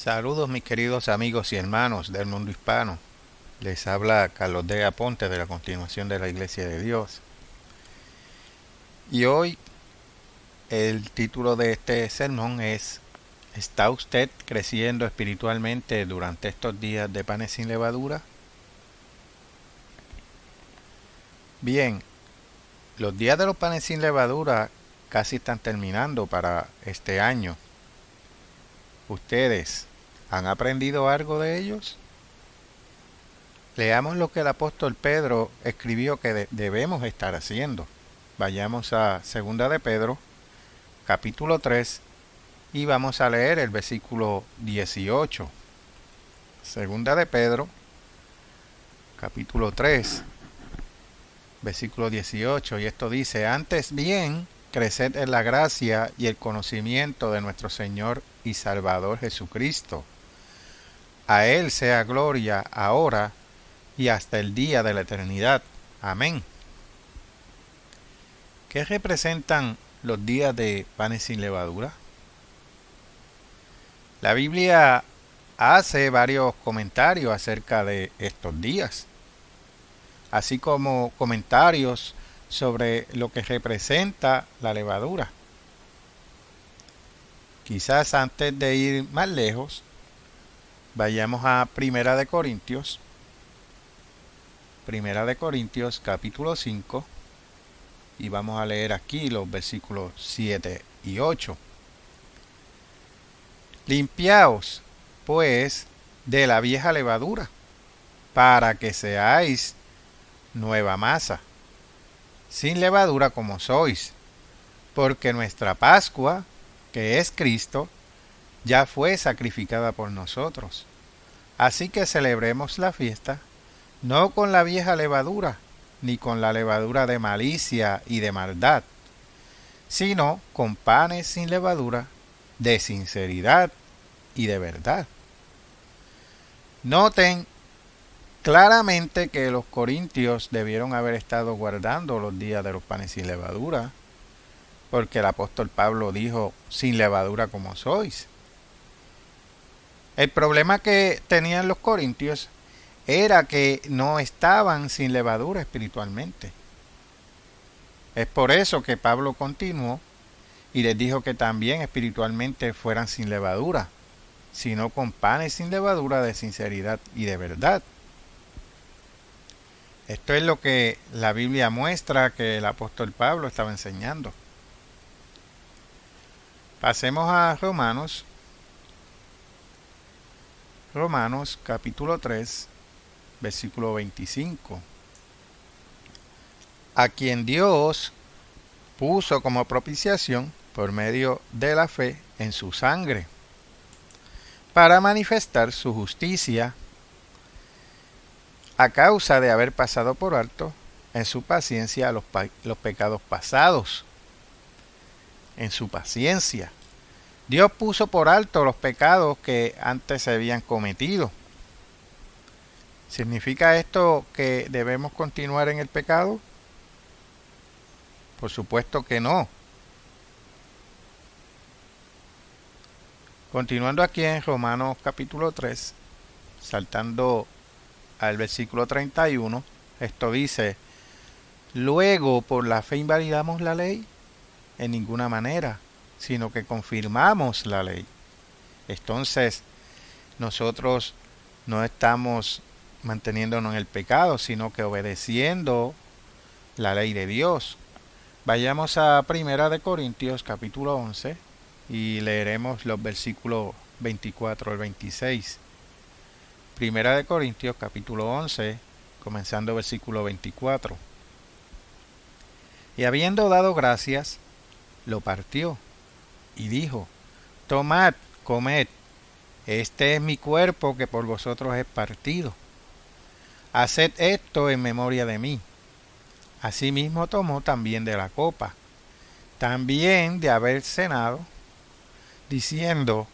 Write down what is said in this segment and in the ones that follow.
Saludos mis queridos amigos y hermanos del mundo hispano. Les habla Carlos de Aponte de la Continuación de la Iglesia de Dios. Y hoy el título de este sermón es ¿Está usted creciendo espiritualmente durante estos días de panes sin levadura? Bien, los días de los panes sin levadura casi están terminando para este año. ¿Ustedes han aprendido algo de ellos? Leamos lo que el apóstol Pedro escribió que debemos estar haciendo. Vayamos a 2 de Pedro, capítulo 3, y vamos a leer el versículo 18. 2 de Pedro, capítulo 3, versículo 18, y esto dice: Antes bien, creced en la gracia y el conocimiento de nuestro Señor y Salvador Jesucristo. A Él sea gloria ahora y hasta el día de la eternidad. Amén. ¿Qué representan los días de panes sin levadura? La Biblia hace varios comentarios acerca de estos días, así como comentarios sobre lo que representa la levadura. Quizás antes de ir más lejos, vayamos a Primera de Corintios capítulo 5, y vamos a leer aquí los versículos 7 y 8. Limpiaos, pues, de la vieja levadura, para que seáis nueva masa, sin levadura como sois, porque nuestra Pascua, que es Cristo, ya fue sacrificada por nosotros. Así que celebremos la fiesta, no con la vieja levadura, ni con la levadura de malicia y de maldad, sino con panes sin levadura, de sinceridad y de verdad. Noten claramente que los corintios debieron haber estado guardando los días de los panes sin levadura, porque el apóstol Pablo dijo: sin levadura como sois. El problema que tenían los corintios era que no estaban sin levadura espiritualmente. Es por eso que Pablo continuó y les dijo que también espiritualmente fueran sin levadura, sino con panes sin levadura de sinceridad y de verdad. Esto es lo que la Biblia muestra que el apóstol Pablo estaba enseñando. Pasemos a Romanos capítulo 3, versículo 25. A quien Dios puso como propiciación por medio de la fe en su sangre, para manifestar su justicia a causa de haber pasado por alto en su paciencia los pecados pasados. En su paciencia, Dios puso por alto los pecados que antes se habían cometido. ¿Significa esto que debemos continuar en el pecado? Por supuesto que no. Continuando aquí en Romanos capítulo 3, saltando al versículo 31, esto dice: luego, ¿por la fe invalidamos la ley? En ninguna manera, sino que confirmamos la ley. Entonces, nosotros no estamos manteniéndonos en el pecado, sino que obedeciendo la ley de Dios. Vayamos a 1 de Corintios capítulo 11 y leeremos los versículos 24 al 26. 1 de Corintios capítulo 11, comenzando versículo 24. Y habiendo dado gracias, lo partió y dijo: tomad, comed, este es mi cuerpo que por vosotros es partido. Haced esto en memoria de mí. Asimismo tomó también de la copa, también de haber cenado, diciendo: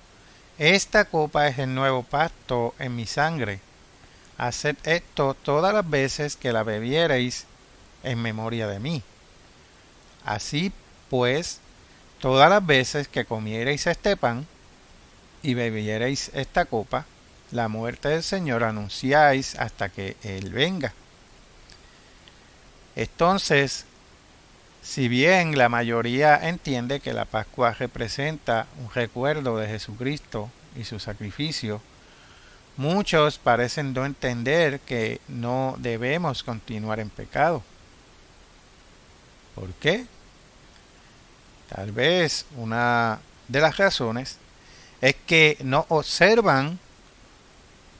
esta copa es el nuevo pacto en mi sangre. Haced esto todas las veces que la bebiereis en memoria de mí. Así pues, todas las veces que comiereis este pan y bebiereis esta copa, la muerte del Señor anunciáis hasta que Él venga. Entonces, si bien la mayoría entiende que la Pascua representa un recuerdo de Jesucristo y su sacrificio, muchos parecen no entender que no debemos continuar en pecado. ¿Por qué? Tal vez una de las razones es que no observan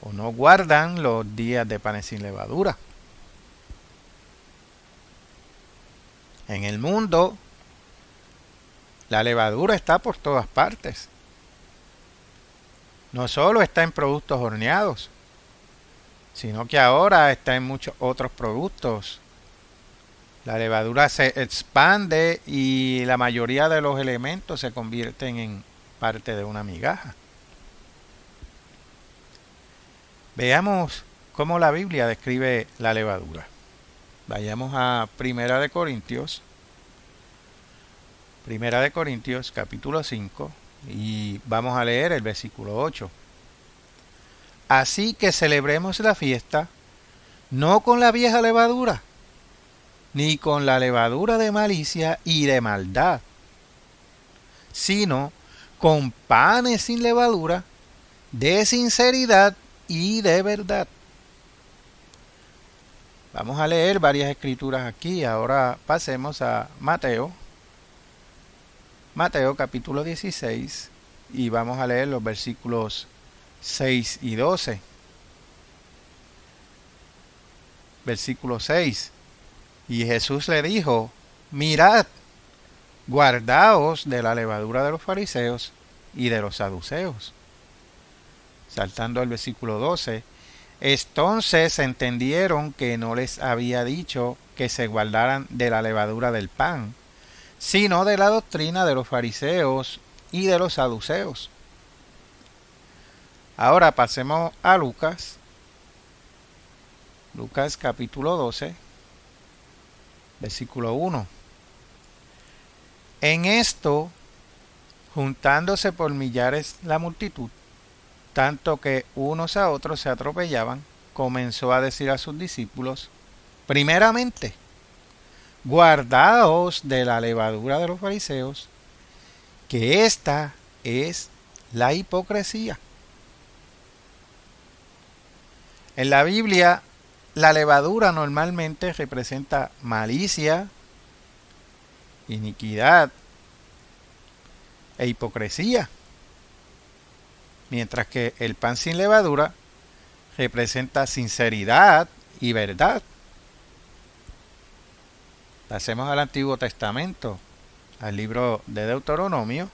o no guardan los días de panes sin levadura. En el mundo, la levadura está por todas partes. No solo está en productos horneados, sino que ahora está en muchos otros productos. La levadura se expande y la mayoría de los elementos se convierten en parte de una migaja. Veamos cómo la Biblia describe la levadura. Vayamos a Primera de Corintios capítulo 5 y vamos a leer el versículo 8. Así que celebremos la fiesta no con la vieja levadura, ni con la levadura de malicia y de maldad, sino con panes sin levadura, de sinceridad y de verdad. Vamos a leer varias escrituras aquí. Ahora pasemos a Mateo capítulo 16 y vamos a leer los versículos 6 y 12. Versículo 6. Y Jesús le dijo: mirad, guardaos de la levadura de los fariseos y de los saduceos. Saltando al versículo 12. Entonces entendieron que no les había dicho que se guardaran de la levadura del pan, sino de la doctrina de los fariseos y de los saduceos. Ahora pasemos a Lucas capítulo 12, versículo 1. En esto, juntándose por millares la multitud, tanto que unos a otros se atropellaban, comenzó a decir a sus discípulos: primeramente, guardaos de la levadura de los fariseos, que esta es la hipocresía. En la Biblia, la levadura normalmente representa malicia, iniquidad e hipocresía, mientras que el pan sin levadura representa sinceridad y verdad. Pasemos al Antiguo Testamento, al libro de Deuteronomio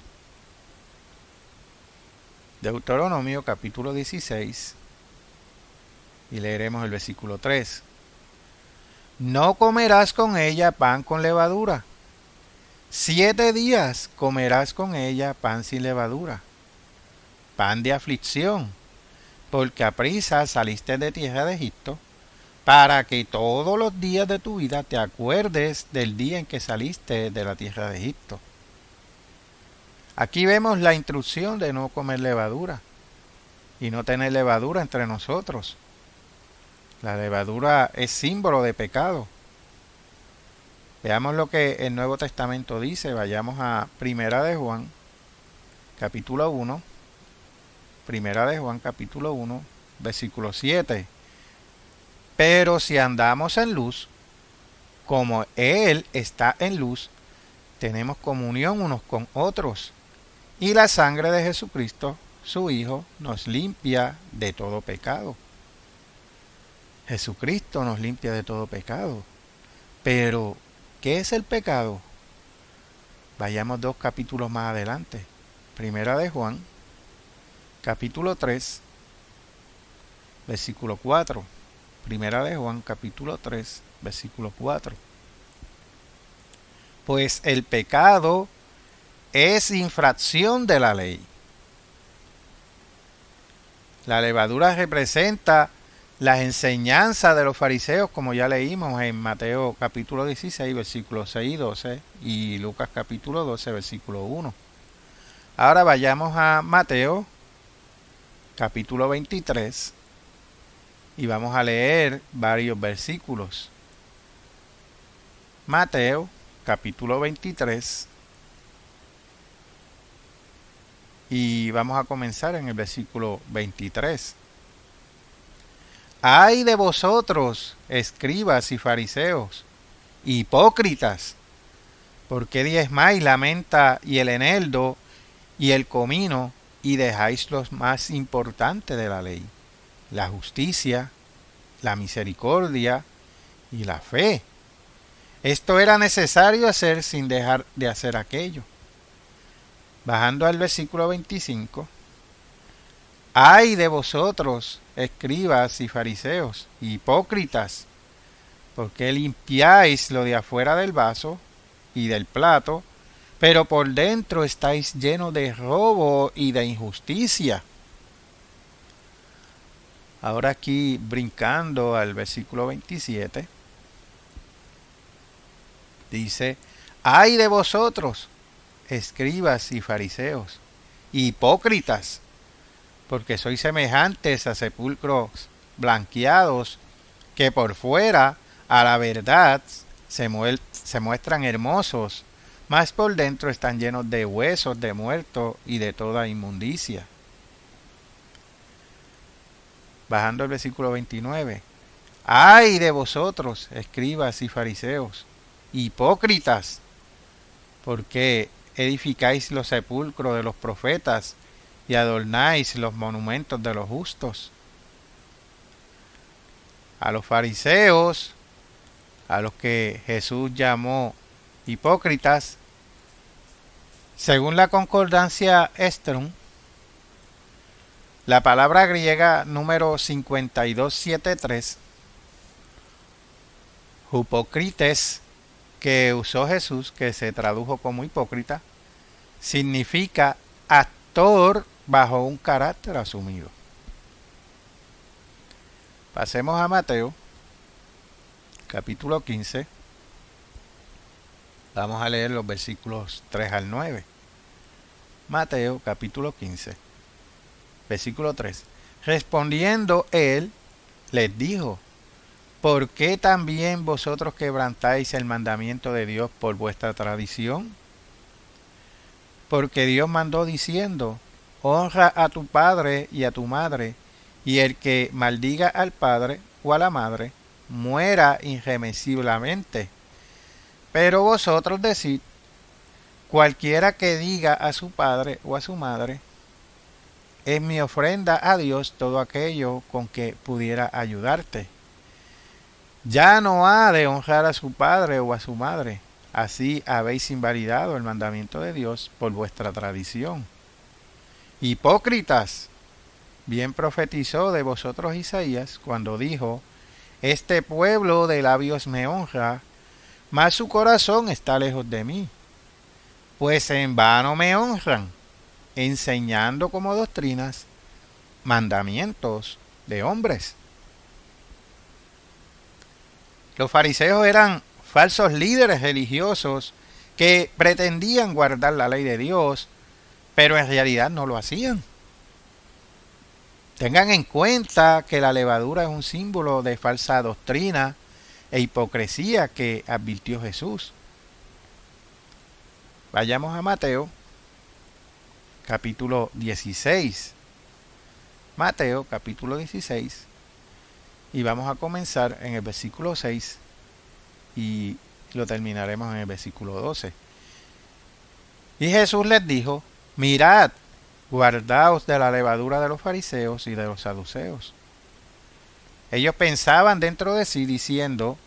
capítulo 16, y leeremos el versículo 3. No comerás con ella pan con levadura. 7 días comerás con ella pan sin levadura, pan de aflicción, porque aprisa saliste de tierra de Egipto, para que todos los días de tu vida te acuerdes del día en que saliste de la tierra de Egipto. Aquí vemos la instrucción de no comer levadura y no tener levadura entre nosotros. La levadura es símbolo de pecado. Veamos lo que el Nuevo Testamento dice. Vayamos a Primera de Juan, capítulo 1. Primera de Juan, capítulo 1, versículo 7. Pero si andamos en luz, como Él está en luz, tenemos comunión unos con otros. Y la sangre de Jesucristo, su Hijo, nos limpia de todo pecado. Jesucristo nos limpia de todo pecado. Pero, ¿qué es el pecado? Vayamos 2 capítulos más adelante. Primera de Juan, capítulo 3, versículo 4. Primera de Juan, capítulo 3, versículo 4. Pues el pecado es infracción de la ley. La levadura representa las enseñanzas de los fariseos, como ya leímos en Mateo capítulo 16, versículos 6 y 12, y Lucas capítulo 12, versículo 1. Ahora vayamos a Mateo capítulo 23, y vamos a leer varios versículos. Mateo, capítulo 23, y vamos a comenzar en el versículo 23. ¡Ay de vosotros, escribas y fariseos, hipócritas! ¿Por qué diezmáis la menta y el eneldo y el comino y dejáis los más importantes de la ley, la justicia, la misericordia y la fe? Esto era necesario hacer sin dejar de hacer aquello. Bajando al versículo 25. ¡Ay de vosotros, escribas y fariseos, hipócritas! Porque limpiáis lo de afuera del vaso y del plato, pero por dentro estáis llenos de robo y de injusticia. Ahora aquí brincando al versículo 27, dice: ¡ay de vosotros, escribas y fariseos, hipócritas! Porque sois semejantes a sepulcros blanqueados, que por fuera a la verdad se muestran hermosos, mas por dentro están llenos de huesos de muertos y de toda inmundicia. Bajando al versículo 29. ¡ay de vosotros, escribas y fariseos, hipócritas! Porque edificáis los sepulcros de los profetas y adornáis los monumentos de los justos. A los fariseos, a los que Jesús llamó hipócritas, según la concordancia Strong, la palabra griega número 5273, hupokrites, que usó Jesús, que se tradujo como hipócrita, significa actor bajo un carácter asumido. Pasemos a Mateo, capítulo 15. Vamos a leer los versículos 3 al 9. Mateo, capítulo 15, versículo 3. Respondiendo él, les dijo: ¿por qué también vosotros quebrantáis el mandamiento de Dios por vuestra tradición? Porque Dios mandó diciendo: honra a tu padre y a tu madre, y el que maldiga al padre o a la madre muera irremisiblemente. Pero vosotros decid: cualquiera que diga a su padre o a su madre, es mi ofrenda a Dios todo aquello con que pudiera ayudarte, ya no ha de honrar a su padre o a su madre. Así habéis invalidado el mandamiento de Dios por vuestra tradición. Hipócritas, bien profetizó de vosotros Isaías cuando dijo: este pueblo de labios me honra, mas su corazón está lejos de mí, pues en vano me honran, enseñando como doctrinas mandamientos de hombres. Los fariseos eran falsos líderes religiosos que pretendían guardar la ley de Dios, pero en realidad no lo hacían. Tengan en cuenta que la levadura es un símbolo de falsa doctrina e hipocresía que advirtió Jesús. Vayamos a Mateo, capítulo 16. Mateo, capítulo 16. Y vamos a comenzar en el versículo 6 y lo terminaremos en el versículo 12. Y Jesús les dijo: mirad, guardaos de la levadura de los fariseos y de los saduceos. Ellos pensaban dentro de sí diciendo: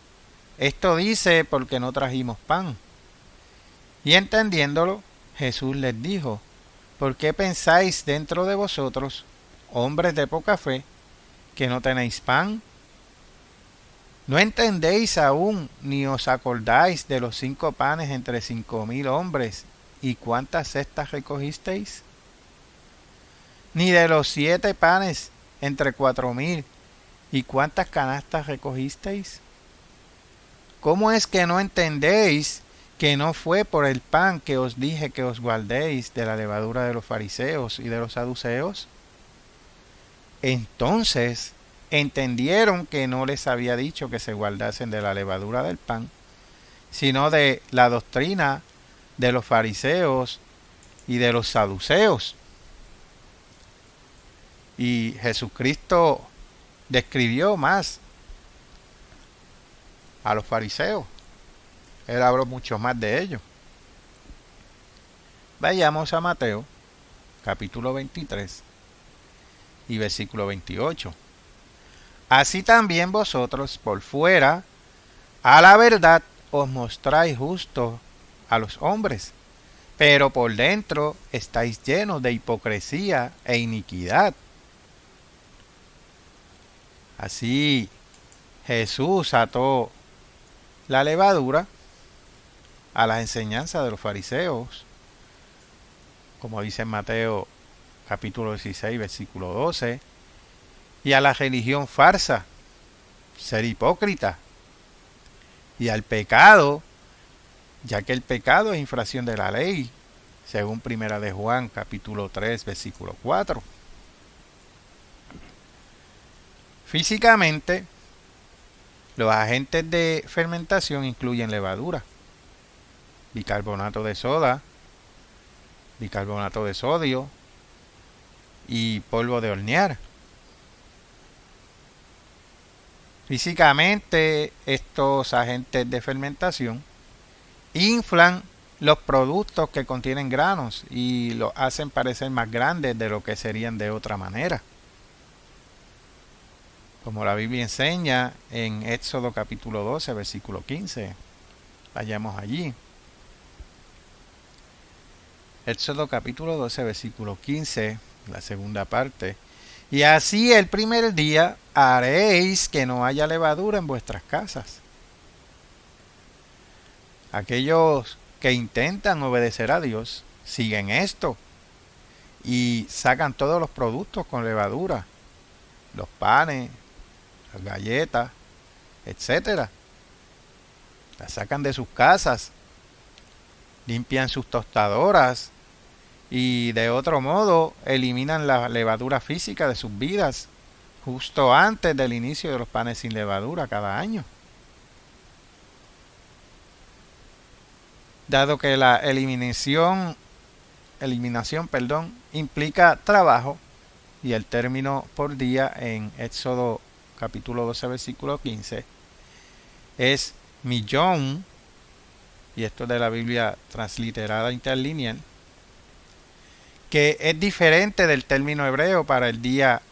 esto dice porque no trajimos pan. Y entendiéndolo, Jesús les dijo: ¿por qué pensáis dentro de vosotros, hombres de poca fe, que no tenéis pan? ¿No entendéis aún, ni os acordáis de los 5 panes entre 5,000 hombres, y cuántas cestas recogisteis? Ni de los 7 panes entre 4,000, y cuántas canastas recogisteis? ¿Cómo es que no entendéis que no fue por el pan que os dije que os guardéis de la levadura de los fariseos y de los saduceos? Entonces entendieron que no les había dicho que se guardasen de la levadura del pan, sino de la doctrina de los fariseos y de los saduceos. Y Jesucristo describió más a los fariseos. Él habló mucho más de ellos. Vayamos a Mateo, capítulo 23 y versículo 28. Así también vosotros por fuera, a la verdad, os mostráis justos a los hombres, pero por dentro estáis llenos de hipocresía e iniquidad. Así Jesús ató la levadura a las enseñanzas de los fariseos, como dice en Mateo capítulo 16, versículo 12, y a la religión farsa, ser hipócrita, y al pecado, ya que el pecado es infracción de la ley, según Primera de Juan capítulo 3, versículo 4. Físicamente, los agentes de fermentación incluyen levadura, bicarbonato de soda, bicarbonato de sodio y polvo de hornear. Físicamente, estos agentes de fermentación inflan los productos que contienen granos y los hacen parecer más grandes de lo que serían de otra manera. Como la Biblia enseña en Éxodo capítulo 12, versículo 15. Vayamos allí. Éxodo capítulo 12, versículo 15, la segunda parte. Y así el primer día haréis que no haya levadura en vuestras casas. Aquellos que intentan obedecer a Dios siguen esto y sacan todos los productos con levadura, los panes, las galletas, etcétera. Las sacan de sus casas, limpian sus tostadoras y de otro modo eliminan la levadura física de sus vidas justo antes del inicio de los panes sin levadura cada año. Dado que la eliminación, implica trabajo, y el término por día en Éxodo capítulo 12 versículo 15 es millón, y esto es de la Biblia transliterada interlineal, que es diferente del término hebreo para el día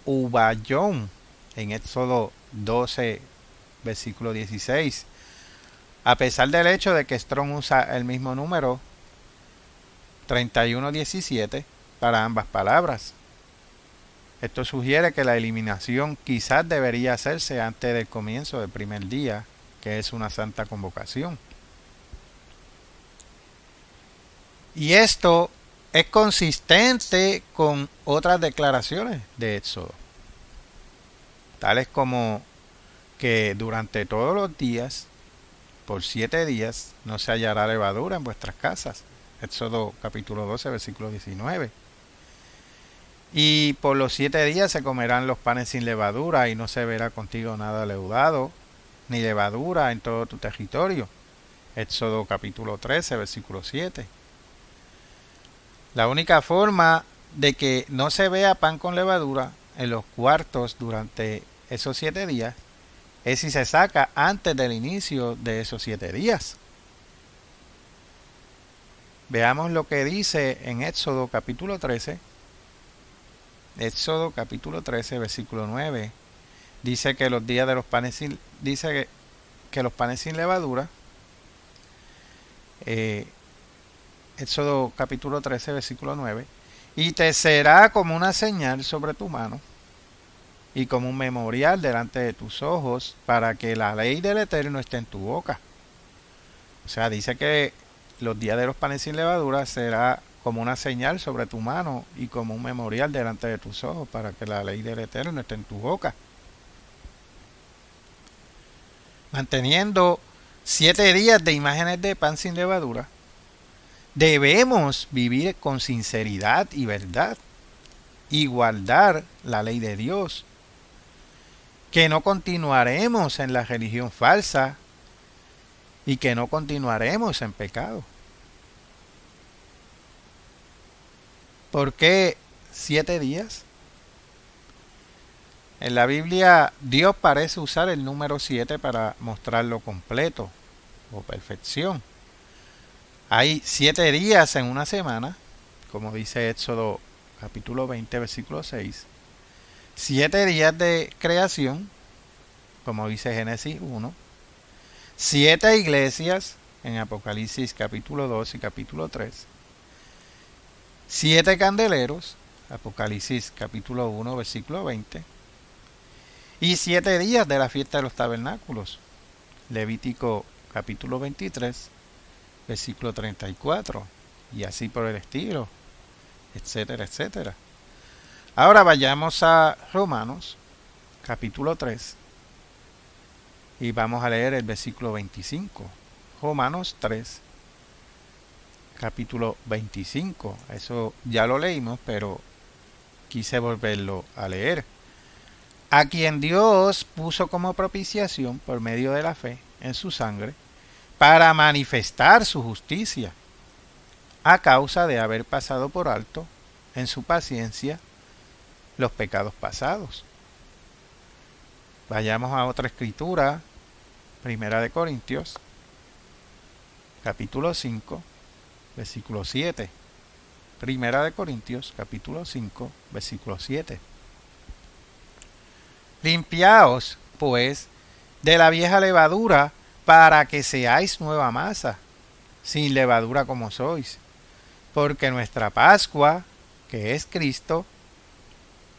ubayón en Éxodo 12 versículo 16. A pesar del hecho de que Strong usa el mismo número 3117 para ambas palabras. Esto sugiere que la eliminación quizás debería hacerse antes del comienzo del primer día, que es una santa convocación. Y esto es consistente con otras declaraciones de Éxodo, tales como que durante todos los días, por 7 días, no se hallará levadura en vuestras casas. Éxodo capítulo 12, versículo 19. Y por los 7 días se comerán los panes sin levadura, y no se verá contigo nada leudado, ni levadura en todo tu territorio. Éxodo capítulo 13, versículo 7. La única forma de que no se vea pan con levadura en los cuartos durante esos 7 días es si se saca antes del inicio de esos 7 días. Veamos lo que dice en Éxodo capítulo 13. Éxodo capítulo 13, versículo 9. Dice que los días de los panes sin, dice que los panes sin levadura. Éxodo capítulo 13, versículo 9. Y te será como una señal sobre tu mano y como un memorial delante de tus ojos, para que la ley del Eterno esté en tu boca. O sea, dice que los días de los panes sin levadura será como una señal sobre tu mano y como un memorial delante de tus ojos, para que la ley del Eterno esté en tu boca. Manteniendo 7 días de imágenes de pan sin levadura, debemos vivir con sinceridad y verdad, y guardar la ley de Dios, que no continuaremos en la religión falsa y que no continuaremos en pecado. ¿Por qué 7 días? En la Biblia Dios parece usar el número 7 para mostrarlo completo o perfección. Hay 7 días en una semana, como dice Éxodo capítulo 20, versículo 6. 7 días de creación, como dice Génesis 1. 7 iglesias en Apocalipsis capítulo 2 y capítulo 3. 7 candeleros, Apocalipsis capítulo 1, versículo 20. Y 7 días de la fiesta de los tabernáculos, Levítico capítulo 23, versículo 34. Y así por el estilo, etcétera, etcétera. Ahora vayamos a Romanos capítulo 3 y vamos a leer el versículo 25. Romanos 3, capítulo 25. Eso ya lo leímos, pero quise volverlo a leer. A quien Dios puso como propiciación por medio de la fe en su sangre, para manifestar su justicia, a causa de haber pasado por alto en su paciencia los pecados pasados. Vayamos a otra escritura, Primera de Corintios, capítulo 5, versículo 7. Primera de Corintios, capítulo 5, versículo 7. Limpiaos, pues, de la vieja levadura, para que seáis nueva masa, sin levadura como sois, porque nuestra Pascua, que es Cristo,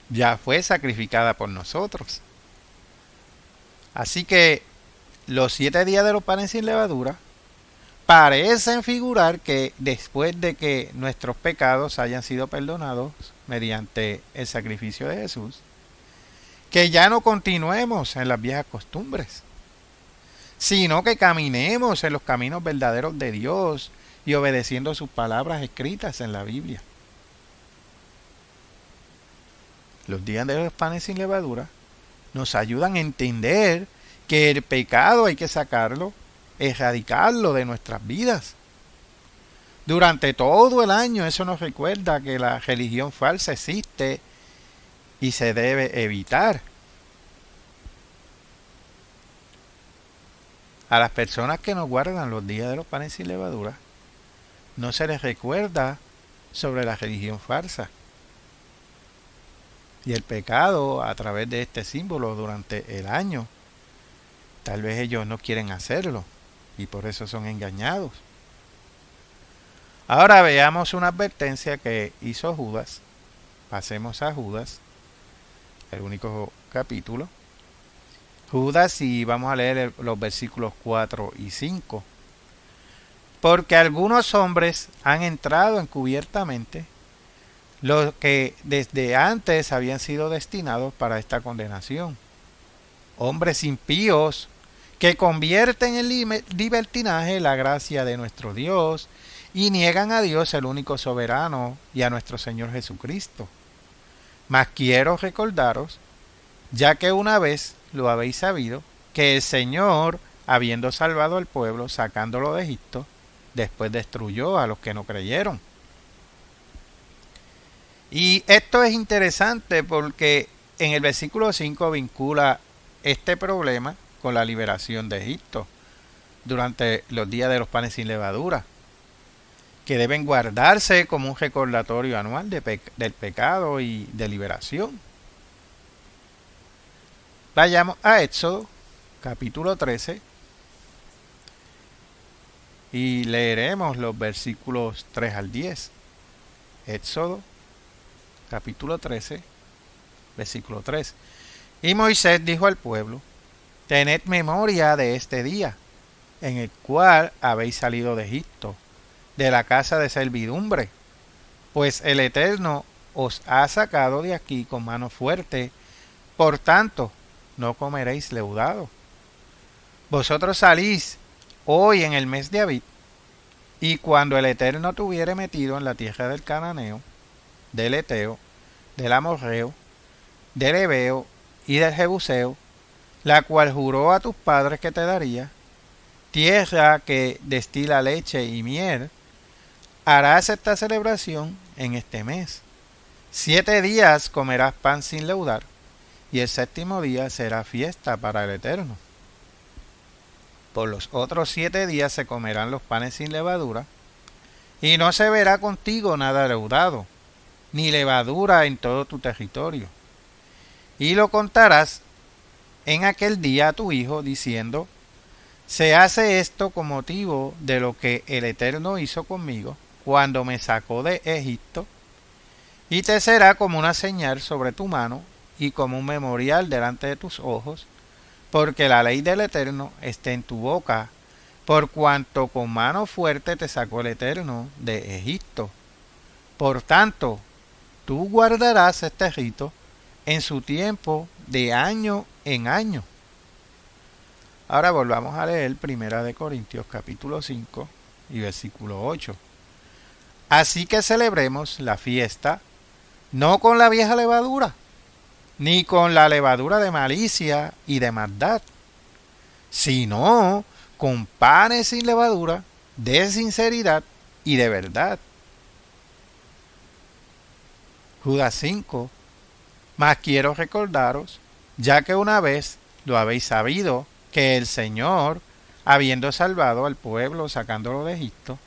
ya fue sacrificada por nosotros. Así que los 7 días de los panes sin levadura parecen figurar que después de que nuestros pecados hayan sido perdonados mediante el sacrificio de Jesús, que ya no continuemos en las viejas costumbres, sino que caminemos en los caminos verdaderos de Dios y obedeciendo sus palabras escritas en la Biblia. Los días de los panes sin levadura nos ayudan a entender que el pecado hay que sacarlo, erradicarlo de nuestras vidas. Durante todo el año eso nos recuerda que la religión falsa existe y se debe evitar. A las personas que no guardan los días de los panes sin levadura, no se les recuerda sobre la religión falsa y el pecado a través de este símbolo durante el año. Tal vez ellos no quieren hacerlo y por eso son engañados. Ahora veamos una advertencia que hizo Judas. Pasemos a Judas, el único capítulo. Judas, y vamos a leer los versículos 4 y 5. Porque algunos hombres han entrado encubiertamente, los que desde antes habían sido destinados para esta condenación. Hombres impíos que convierten en libertinaje la gracia de nuestro Dios y niegan a Dios el único soberano y a nuestro Señor Jesucristo. Mas quiero recordaros, ya que una vez lo habéis sabido, que el Señor, habiendo salvado al pueblo, sacándolo de Egipto, después destruyó a los que no creyeron. Y esto es interesante porque en el versículo 5 vincula este problema con la liberación de Egipto durante los días de los panes sin levadura, que deben guardarse como un recordatorio anual del pecado y de liberación. Vayamos a Éxodo, capítulo 13, y leeremos los versículos 3 al 10. Éxodo, capítulo 13, versículo 3. Y Moisés dijo al pueblo: tened memoria de este día, en el cual habéis salido de Egipto, de la casa de servidumbre, pues el Eterno os ha sacado de aquí con mano fuerte, por tanto, no comeréis leudado. Vosotros salís hoy en el mes de Abib, y cuando el Eterno te hubiere metido en la tierra del Cananeo, del Eteo, del amorreo, del heveo y del jebuseo, la cual juró a tus padres que te daría, tierra que destila leche y miel. Harás esta celebración en este mes. 7 días comerás pan sin leudar, y el séptimo día será fiesta para el Eterno. Por los otros 7 días se comerán los panes sin levadura, y no se verá contigo nada leudado, ni levadura en todo tu territorio. Y lo contarás en aquel día a tu hijo, diciendo: se hace esto con motivo de lo que el Eterno hizo conmigo cuando me sacó de Egipto, y te será como una señal sobre tu mano y como un memorial delante de tus ojos, porque la ley del Eterno está en tu boca, por cuanto con mano fuerte te sacó el Eterno de Egipto. Por tanto, tú guardarás este rito en su tiempo de año en año. Ahora volvamos a leer 1 Corintios capítulo 5 y versículo 8. Así que celebremos la fiesta no con la vieja levadura, ni con la levadura de malicia y de maldad, sino con panes sin levadura, de sinceridad y de verdad. Judas 5. Mas quiero recordaros, ya que una vez lo habéis sabido, que el Señor, habiendo salvado al pueblo sacándolo de Egipto,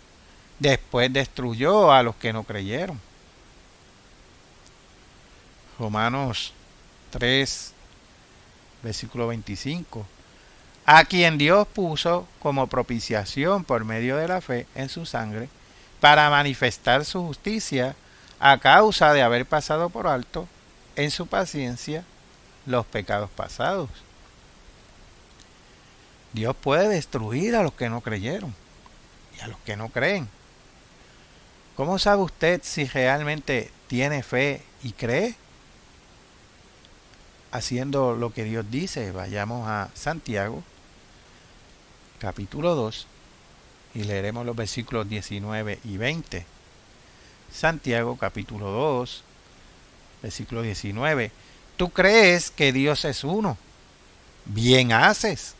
después destruyó a los que no creyeron. Romanos 3, versículo 25. A quien Dios puso como propiciación por medio de la fe en su sangre, para manifestar su justicia a causa de haber pasado por alto en su paciencia los pecados pasados. Dios puede destruir a los que no creyeron y a los que no creen. ¿Cómo sabe usted si realmente tiene fe y cree? Haciendo lo que Dios dice. Vayamos a Santiago, capítulo 2, y leeremos los versículos 19 y 20. Santiago, capítulo 2, versículo 19. Tú crees que Dios es uno. Bien haces.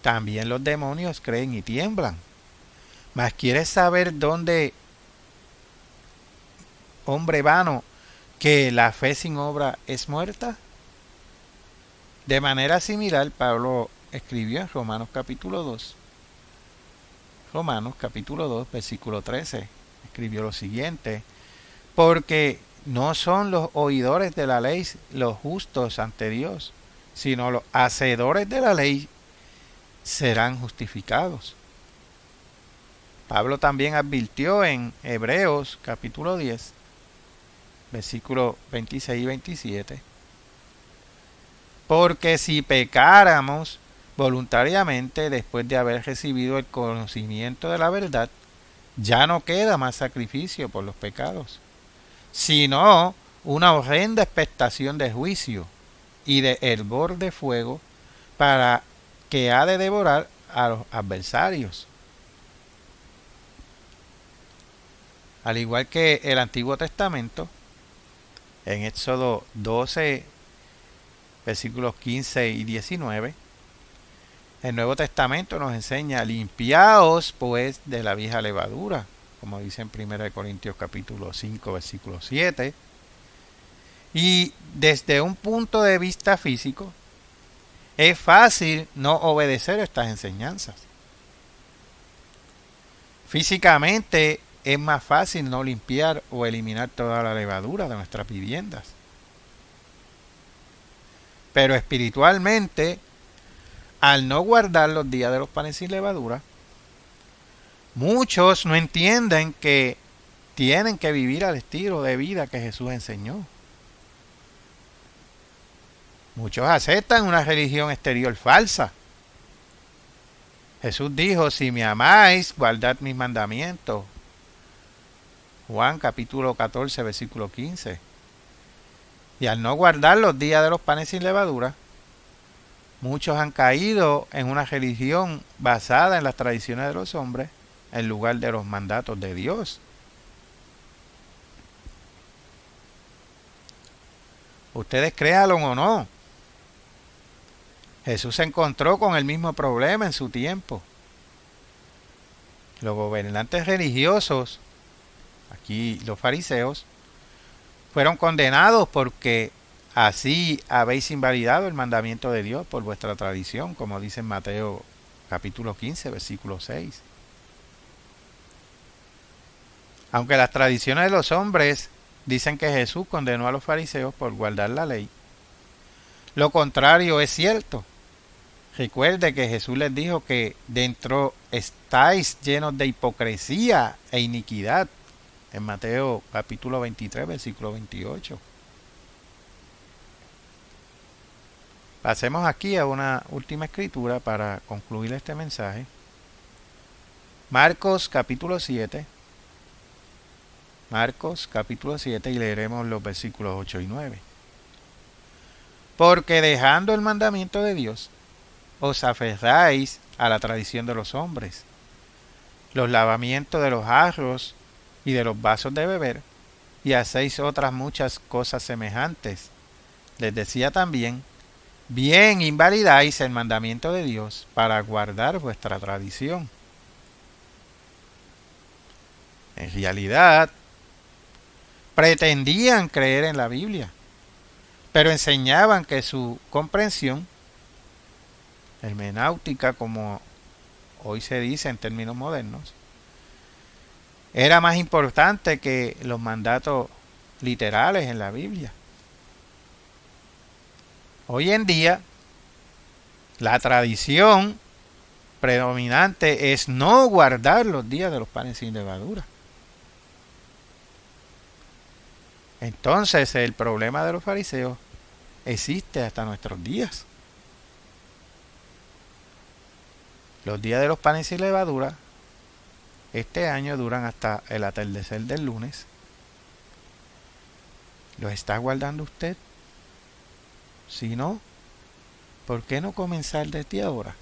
También los demonios creen y tiemblan. Mas ¿quieres saber dónde, hombre vano, que la fe sin obra es muerta? De manera similar, Pablo escribió en Romanos capítulo 2. Romanos capítulo 2, versículo 13. Escribió lo siguiente: porque no son los oidores de la ley los justos ante Dios, sino los hacedores de la ley serán justificados. Pablo también advirtió en Hebreos capítulo 10, versículos 26 y 27. Porque si pecáramos voluntariamente después de haber recibido el conocimiento de la verdad, ya no queda más sacrificio por los pecados, sino una horrenda expectación de juicio y de hervor de fuego para que ha de devorar a los adversarios. Al igual que el Antiguo Testamento, en Éxodo 12, versículos 15 y 19, el Nuevo Testamento nos enseña: limpiaos pues de la vieja levadura, como dice en 1 Corintios capítulo 5, versículo 7. Y desde un punto de vista físico, es fácil no obedecer estas enseñanzas. Físicamente es más fácil no limpiar o eliminar toda la levadura de nuestras viviendas. Pero espiritualmente, al no guardar los días de los panes sin levadura, muchos no entienden que tienen que vivir al estilo de vida que Jesús enseñó. Muchos aceptan una religión exterior falsa. Jesús dijo: si me amáis, guardad mis mandamientos. Juan capítulo 14, versículo 15. Y al no guardar los días de los panes sin levadura, muchos han caído en una religión basada en las tradiciones de los hombres en lugar de los mandatos de Dios. Ustedes créanlo o no, Jesús se encontró con el mismo problema en su tiempo. Los gobernantes religiosos, aquí los fariseos, fueron condenados porque así habéis invalidado el mandamiento de Dios por vuestra tradición, como dice en Mateo capítulo 15, versículo 6. Aunque las tradiciones de los hombres dicen que Jesús condenó a los fariseos por guardar la ley, lo contrario es cierto. Recuerde que Jesús les dijo que dentro estáis llenos de hipocresía e iniquidad, en Mateo capítulo 23, versículo 28. Pasemos aquí a una última escritura para concluir este mensaje. Marcos capítulo 7. Marcos capítulo 7 y leeremos los versículos 8 y 9. Porque dejando el mandamiento de Dios, os aferráis a la tradición de los hombres, los lavamientos de los jarros y de los vasos de beber, y hacéis otras muchas cosas semejantes. Les decía también, bien invalidáis el mandamiento de Dios para guardar vuestra tradición. En realidad, pretendían creer en la Biblia, pero enseñaban que su comprensión, hermenéutica, como hoy se dice en términos modernos, era más importante que los mandatos literales en la Biblia. Hoy en día, la tradición predominante es no guardar los días de los panes sin levadura. Entonces, el problema de los fariseos existe hasta nuestros días. Los días de los panes sin levadura este año duran hasta el atardecer del lunes. ¿Los está guardando usted? Si no, ¿por qué no comenzar desde ahora?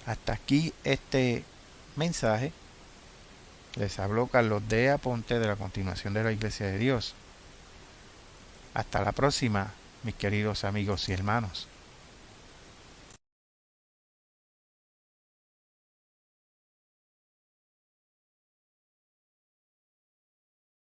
Hasta aquí este mensaje. Les habló Carlos D. Aponte de la Continuación de la Iglesia de Dios. Hasta la próxima, mis queridos amigos y hermanos.